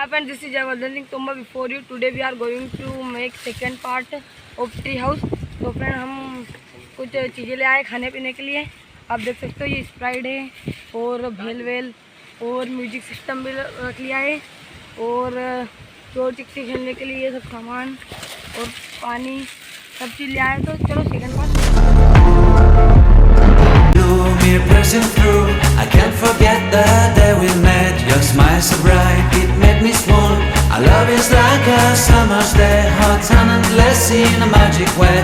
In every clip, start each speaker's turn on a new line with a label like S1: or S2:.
S1: up, and this is Jayवर्धन Tumba before you. Today we are going to make second part of tree house. तो friend हम कुछ चीज़ें ले आए खाने पीने के लिए। आप देख सकते हो ये स्प्राइट है और भेल वेल और म्यूजिक सिस्टम भी रख लिया है और चोर चिक्की खेलने के लिए ये सब सामान और पानी सब चीज़ ले आए। तो चलो second part.
S2: Pressing through, I can't forget the day we met. Your smile so bright, it made me swoon. Our love is like a summer's day, hot and endless in a magic way.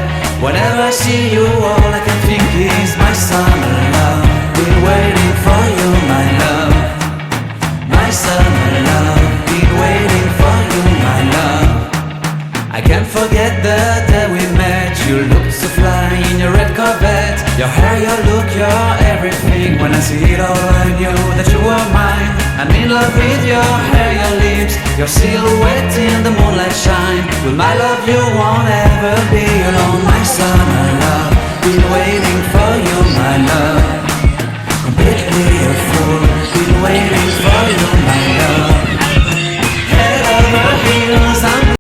S2: Whenever I see you, all I can think is my summer love. Been waiting for you, my love. My summer love. Been waiting for you, my love. I can't forget the day we met. You looked so fly in your red Corvette. Your hair, your look, your everything. When I see it all, I knew that you were mine. I'm in love with your hair, your lips, your silhouette in the moonlight shine. With my love, you won't ever be alone. My summer love, been waiting for you, my love. Completely a fool, been waiting for you, my love. Head over heels, I'm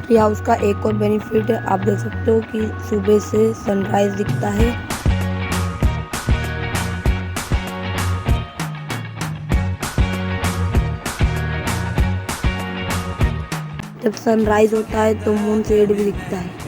S1: tree house का एक और benefit आप देख सकते हो कि सुबह से सनराइज दिखता है। जब सनराइज होता है तो मून शेड भी दिखता है।